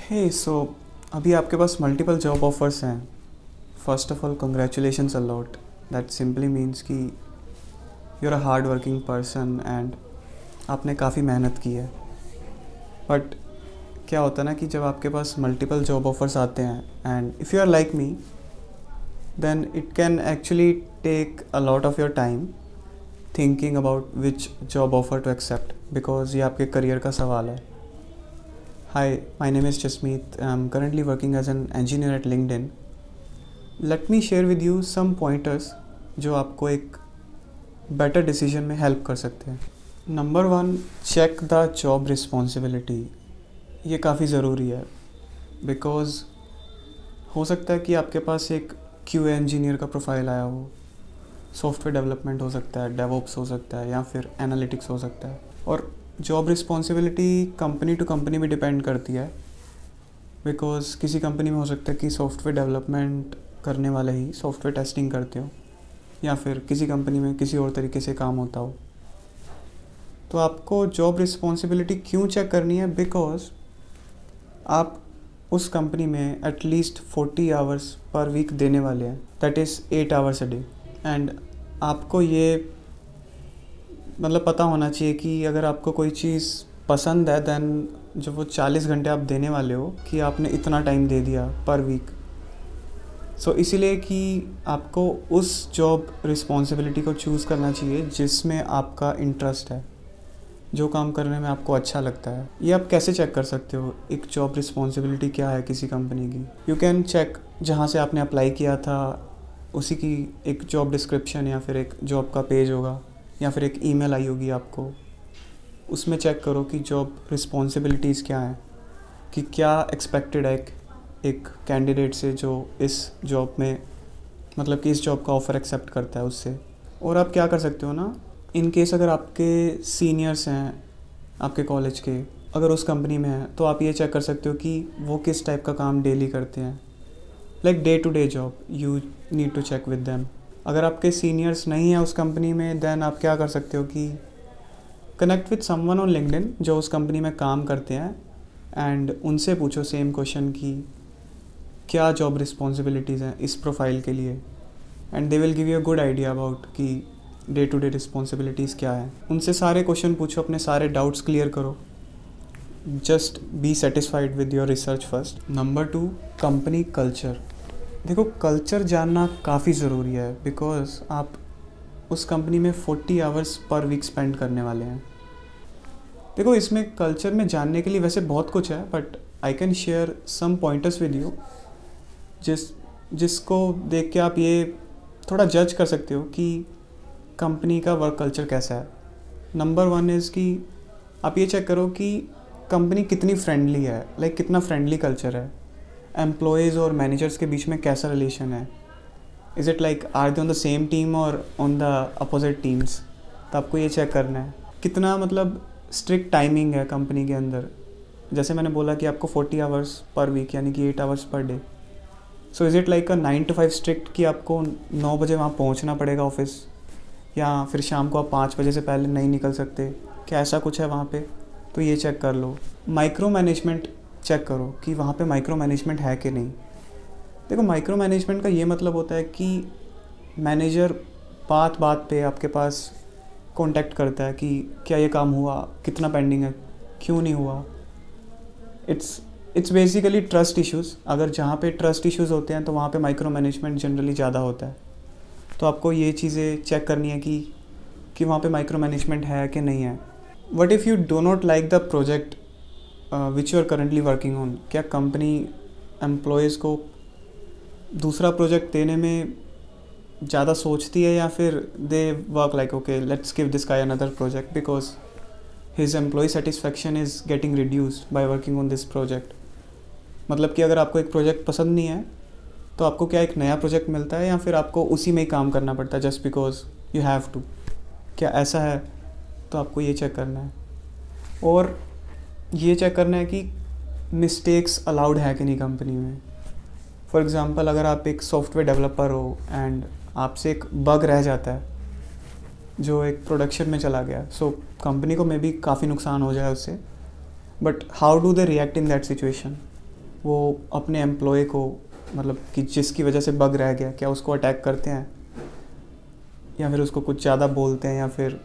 हे so अभी आपके पास मल्टीपल जॉब ऑफर्स हैं। First of all congratulations a lot. That simply means कि you are a hard working person and आपने काफ़ी मेहनत की है। बट क्या होता है ना कि जब आपके पास मल्टीपल जॉब ऑफर्स आते हैं and if you are like me then it can actually take a lot of your time thinking about which job offer to accept, because ये आपके करियर का सवाल है। Hi, my name is Jasmeet. I'm currently working as an engineer at LinkedIn. Let me share with you some pointers जो आपको एक better decision में help कर सकते हैं। Number 1, check the job responsibility। ये काफ़ी ज़रूरी है बिकॉज़ हो सकता है कि आपके पास एक QA इंजीनियर का प्रोफाइल आया हो, सॉफ्टवेयर डेवलपमेंट हो सकता है, डेवऑप्स हो सकता है या फिर एनालिटिक्स हो सकता है। और job responsibility company to company भी डिपेंड करती है, बिकॉज़ किसी कंपनी में हो सकता है कि सॉफ्टवेयर डेवलपमेंट करने वाले ही सॉफ्टवेयर टेस्टिंग करते हो या फिर किसी कंपनी में किसी और तरीके से काम होता हो। तो आपको जॉब रिस्पॉन्सिबिलिटी क्यों चेक करनी है? बिकॉज़ आप उस कंपनी में एटलीस्ट 40 आवर्स पर वीक देने वाले हैं, that is 8 hours a day. And आपको ये मतलब पता होना चाहिए कि अगर आपको कोई चीज़ पसंद है देन जो वो 40 घंटे आप देने वाले हो कि आपने इतना टाइम दे दिया पर वीक। सो इसीलिए कि आपको उस जॉब रिस्पॉन्सिबिलिटी को चूज़ करना चाहिए जिसमें आपका इंटरेस्ट है, जो काम करने में आपको अच्छा लगता है। ये आप कैसे चेक कर सकते हो एक जॉब रिस्पॉन्सिबिलिटी क्या है किसी कंपनी की? यू कैन चेक जहाँ से आपने अप्लाई किया था उसी की एक जॉब डिस्क्रिप्शन या फिर एक जॉब का पेज होगा या फिर एक ईमेल आई होगी आपको। उसमें चेक करो कि जॉब रिस्पॉन्सिबिलिटीज़ क्या हैं, कि क्या एक्सपेक्टेड है एक कैंडिडेट से जो इस जॉब में मतलब कि इस जॉब का ऑफ़र एक्सेप्ट करता है उससे। और आप क्या कर सकते हो ना, इन केस अगर आपके सीनियर्स हैं आपके कॉलेज के, अगर उस कंपनी में हैं तो आप ये चेक कर सकते हो कि वो किस टाइप का काम डेली करते हैं, like day to day job you need to check with them. अगर आपके सीनियर्स नहीं हैं उस कंपनी में देन आप क्या कर सकते हो कि connect with someone on LinkedIn जो उस कंपनी में काम करते हैं एंड उनसे पूछो सेम क्वेश्चन कि क्या जॉब रिस्पॉन्सिबिलिटीज़ हैं इस प्रोफाइल के लिए, and they will give you a good idea about कि डे टू डे रिस्पॉन्सिबिलिटीज़ क्या है। उनसे सारे क्वेश्चन पूछो, अपने सारे डाउट्स क्लियर करो। Just be satisfied with your research first. Number 2, company culture. देखो, कल्चर जानना काफ़ी ज़रूरी है बिकॉज़ आप उस कंपनी में 40 आवर्स पर वीक स्पेंड करने वाले हैं। देखो, इसमें कल्चर में जानने के लिए वैसे बहुत कुछ है but I can share some pointers with you जिसको देख के आप ये थोड़ा जज कर सकते हो कि कंपनी का वर्क कल्चर कैसा है। नंबर 1 इज़ कि आप ये चेक करो कि कंपनी कितनी फ्रेंडली है, लाइक कितना फ्रेंडली कल्चर है। एम्प्लॉयज़ और मैनेजर्स के बीच में कैसा रिलेशन है? Is it like are they on the same team और ऑन द अपोजिट टीम्स? तो आपको ये चेक करना है। कितना मतलब स्ट्रिक्ट टाइमिंग है कंपनी के अंदर। जैसे मैंने बोला कि आपको 40 आवर्स पर वीक यानी कि 8 hours per day. So is it like a 9 to 5 strict कि आपको 9 बजे वहाँ पहुँचना पड़ेगा ऑफिस, या फिर शाम को आप 5 बजे से पहले नहीं निकल सकते? क्या ऐसा कुछ है वहाँ पे? तो ये चेक कर लो। माइक्रो मैनेजमेंट चेक करो कि वहाँ पे माइक्रो मैनेजमेंट है कि नहीं। देखो, माइक्रो मैनेजमेंट का ये मतलब होता है कि मैनेजर बात बात पे आपके पास कांटेक्ट करता है कि क्या ये काम हुआ, कितना पेंडिंग है, क्यों नहीं हुआ। It's basically trust issues. अगर जहाँ पे ट्रस्ट इश्यूज़ होते हैं तो वहाँ पे माइक्रो मैनेजमेंट जनरली ज़्यादा होता है। तो आपको ये चीज़ें चेक करनी है कि वहाँ पे माइक्रो मैनेजमेंट है कि नहीं है। What if you do not like the project which you are currently working on? क्या कंपनी एम्प्लॉयज़ को दूसरा प्रोजेक्ट देने में ज़्यादा सोचती है या फिर they work like okay let's give this guy another project because his employee satisfaction is getting reduced by working on this project? मतलब कि अगर आपको एक प्रोजेक्ट पसंद नहीं है तो आपको क्या एक नया प्रोजेक्ट मिलता है या फिर आपको उसी में ही काम करना पड़ता है just because you have to? क्या ऐसा है? तो आपको ये चेक करना है। और ये चेक करना है कि मिस्टेक्स अलाउड है कि नहीं कंपनी में। फॉर एग्ज़ाम्पल, अगर आप एक सॉफ्टवेयर डेवलपर हो एंड आपसे एक बग रह जाता है जो एक प्रोडक्शन में चला गया, सो कंपनी को मे बी काफ़ी नुकसान हो जाए उससे, but how do they react in that situation? वो अपने एम्प्लॉय को, मतलब कि जिसकी वजह से बग रह गया, क्या उसको अटैक करते हैं या फिर उसको कुछ ज़्यादा बोलते हैं या फिर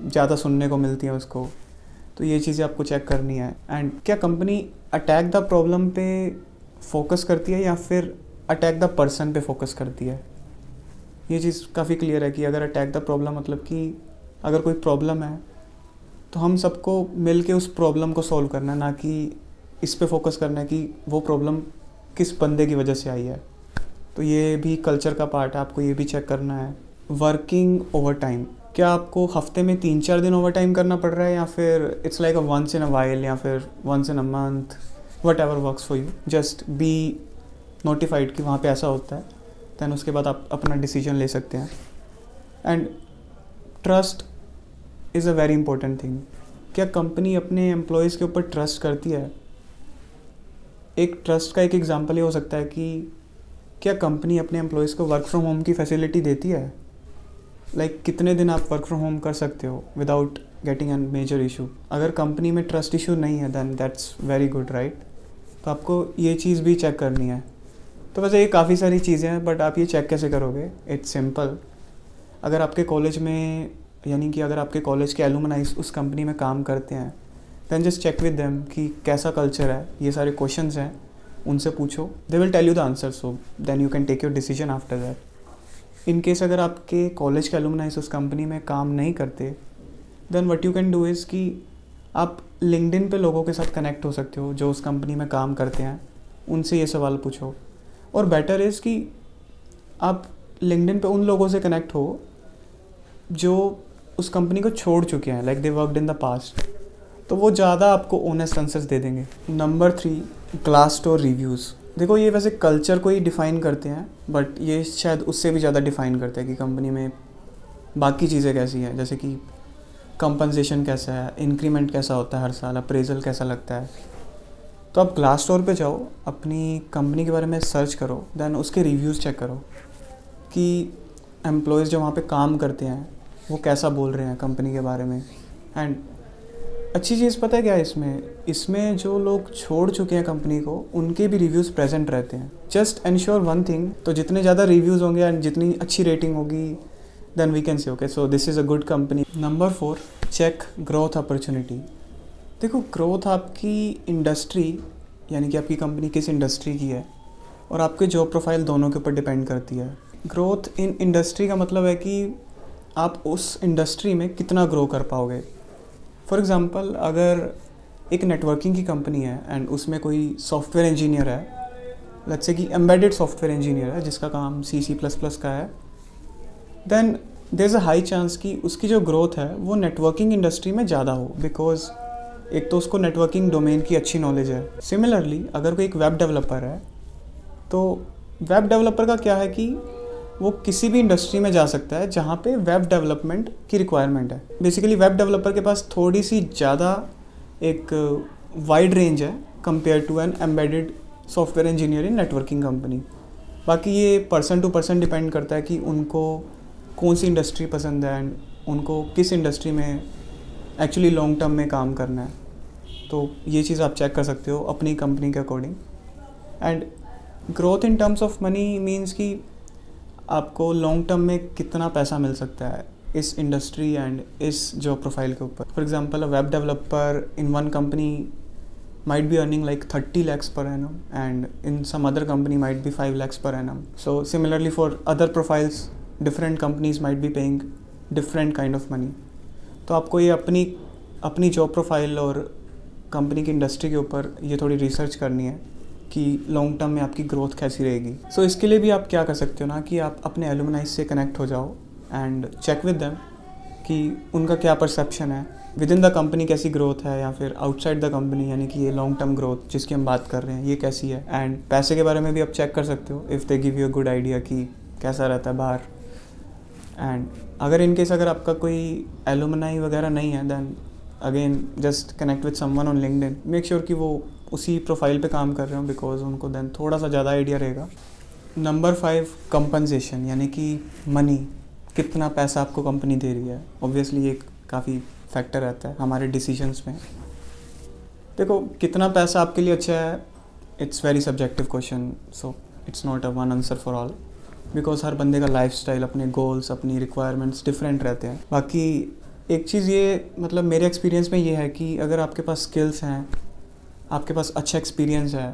ज़्यादा सुनने को मिलती है उसको। तो ये चीज़ें आपको चेक करनी है। एंड क्या कंपनी अटैक द प्रॉब्लम पे फोकस करती है या फिर अटैक द पर्सन पे फोकस करती है। ये चीज़ काफ़ी क्लियर है कि अगर अटैक द प्रॉब्लम मतलब कि अगर कोई प्रॉब्लम है तो हम सबको मिल के उस प्रॉब्लम को सॉल्व करना है, ना कि इस पे फोकस करना है कि वो प्रॉब्लम किस बंदे की वजह से आई है। तो ये भी कल्चर का पार्ट है, आपको ये भी चेक करना है। वर्किंग ओवर टाइम, क्या आपको हफ्ते में 3-4 दिन ओवर टाइम करना पड़ रहा है या फिर it's like a once in a while या फिर once in a month, whatever works for you, just be notified कि वहाँ पे ऐसा होता है। दैन उसके बाद आप अपना डिसीजन ले सकते हैं। And trust is a very important thing. क्या कंपनी अपने एम्प्लॉयज़ के ऊपर ट्रस्ट करती है? एक ट्रस्ट का एक एग्जांपल ये हो सकता है कि क्या कंपनी अपने एम्प्लॉयज़ को वर्क फ्रॉम होम की फैसिलिटी देती है? लाइक कितने दिन आप वर्क फ्रॉम होम कर सकते हो without getting an major issue. अगर कंपनी में ट्रस्ट इशू नहीं है then that's very good, right. तो आपको ये चीज़ भी चेक करनी है। तो वैसे ये काफ़ी सारी चीज़ें हैं, बट आप ये चेक कैसे करोगे? It's simple. अगर आपके कॉलेज में, यानी कि अगर आपके कॉलेज के एलुमनाइज उस कंपनी में काम करते हैं, then just check with them कि कैसा कल्चर है। ये सारे क्वेश्चंस हैं, उनसे पूछो, they will tell you the answer, so then you can take your decision after that. In case अगर आपके कॉलेज के एलुमनाइज उस कंपनी में काम नहीं करते, then what you can do is कि आप लिंक्डइन पे लोगों के साथ कनेक्ट हो सकते हो जो उस कंपनी में काम करते हैं, उनसे ये सवाल पूछो। और बेटर इज़ कि आप लिंक्डइन पे उन लोगों से कनेक्ट हो जो उस कंपनी को छोड़ चुके हैं, like they worked in the past, तो वो ज़्यादा आपको ऑनेस्ट आंसर्स दे देंगे। Number 3, Glassdoor reviews. देखो ये वैसे कल्चर को ही डिफ़ाइन करते हैं, बट ये शायद उससे भी ज़्यादा डिफ़ाइन करते हैं कि कंपनी में बाकी चीज़ें कैसी हैं, जैसे कि कंपनसेशन कैसा है, इंक्रीमेंट कैसा होता है हर साल, अप्रेजल कैसा लगता है। तो आप ग्लासडोर पे जाओ, अपनी कंपनी के बारे में सर्च करो, दैन उसके रिव्यूज़ चेक करो कि एम्प्लॉयज़ जो वहाँ पे काम करते हैं वो कैसा बोल रहे हैं कंपनी के बारे में। एंड अच्छी चीज़ पता है क्या है इसमें जो लोग छोड़ चुके हैं कंपनी को, उनके भी रिव्यूज़ प्रेजेंट रहते हैं। जस्ट एंश्योर वन थिंग, तो जितने ज़्यादा रिव्यूज़ होंगे एंड जितनी अच्छी रेटिंग होगी, then we can say okay so this is a good company. Number 4, check growth opportunity. देखो ग्रोथ आपकी इंडस्ट्री, यानी कि आपकी कंपनी किस इंडस्ट्री की है, और आपके जॉब प्रोफाइल दोनों के ऊपर डिपेंड करती है। ग्रोथ इन इंडस्ट्री का मतलब है कि आप उस इंडस्ट्री में कितना ग्रो कर पाओगे। फॉर एग्ज़ाम्पल, अगर एक नेटवर्किंग की कंपनी है एंड उसमें कोई सॉफ्टवेयर इंजीनियर है, लेट्स से कि एम्बेडेड सॉफ्टवेयर इंजीनियर है जिसका काम C++ का है, then there is a high chance कि उसकी जो ग्रोथ है वो नेटवर्किंग इंडस्ट्री में ज़्यादा हो, बिकॉज एक तो उसको नेटवर्किंग डोमेन की अच्छी नॉलेज है। सिमिलरली अगर कोई एक वेब डेवलपर है, तो वेब डेवलपर का क्या है कि वो किसी भी इंडस्ट्री में जा सकता है जहाँ पे वेब डेवलपमेंट की रिक्वायरमेंट है। बेसिकली वेब डेवलपर के पास थोड़ी सी ज़्यादा एक वाइड रेंज है compare to an embedded software engineer in networking company. बाकी ये पर्सन टू पर्सन डिपेंड करता है कि उनको कौन सी इंडस्ट्री पसंद है एंड उनको किस इंडस्ट्री में एक्चुअली लॉन्ग टर्म में काम करना है। तो ये चीज़ आप चेक कर सकते हो अपनी कंपनी के according. And growth in terms of money means कि आपको लॉन्ग टर्म में कितना पैसा मिल सकता है इस इंडस्ट्री एंड इस जॉब प्रोफाइल के ऊपर। For example, a web developer in one company might be earning like 30 lakhs per annum and in some other company might be 5 lakhs per annum. So similarly for other profiles, different companies might be paying different kind of money. तो आपको ये अपनी job profile और company की industry के ऊपर ये थोड़ी रिसर्च करनी है कि लॉन्ग टर्म में आपकी ग्रोथ कैसी रहेगी। सो इसके लिए भी आप क्या कर सकते हो ना कि आप अपने एलुमनाइज से कनेक्ट हो जाओ एंड चेक विद देम कि उनका क्या परसेप्शन है, विद इन द कंपनी कैसी ग्रोथ है या फिर आउटसाइड द कंपनी, यानी कि ये लॉन्ग टर्म ग्रोथ जिसकी हम बात कर रहे हैं ये कैसी है। एंड पैसे के बारे में भी आप चेक कर सकते हो if they give you a good idea कि कैसा रहता है बाहर। एंड अगर इन केस अगर आपका कोई एलुमनाई वगैरह नहीं है, then again just connect with someone on LinkedIn, make sure कि वो उसी प्रोफाइल पे काम कर रहे हो, बिकॉज उनको देन थोड़ा सा ज़्यादा आइडिया रहेगा। नंबर 5, कंपनसेशन, यानी कि मनी, कितना पैसा आपको कंपनी दे रही है। ऑब्वियसली एक काफ़ी फैक्टर रहता है हमारे डिसीजंस में। देखो कितना पैसा आपके लिए अच्छा है, it's very subjective question, so it's not a one answer for all, because हर बंदे का लाइफस्टाइल, अपने गोल्स, अपनी रिक्वायरमेंट्स डिफरेंट रहते हैं। बाकी एक चीज़ ये मतलब मेरे एक्सपीरियंस में ये है कि अगर आपके पास स्किल्स हैं, आपके पास अच्छा एक्सपीरियंस है,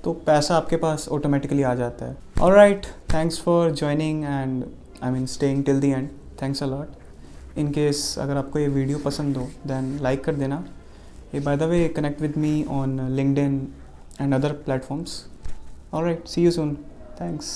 तो पैसा आपके पास ऑटोमेटिकली आ जाता है। Alright, thanks for joining and I mean staying till the end. Thanks a lot. In case अगर आपको ये वीडियो पसंद हो देन लाइक कर देना। ये by the way connect with me on LinkedIn and other platforms. Alright, see you soon. Thanks.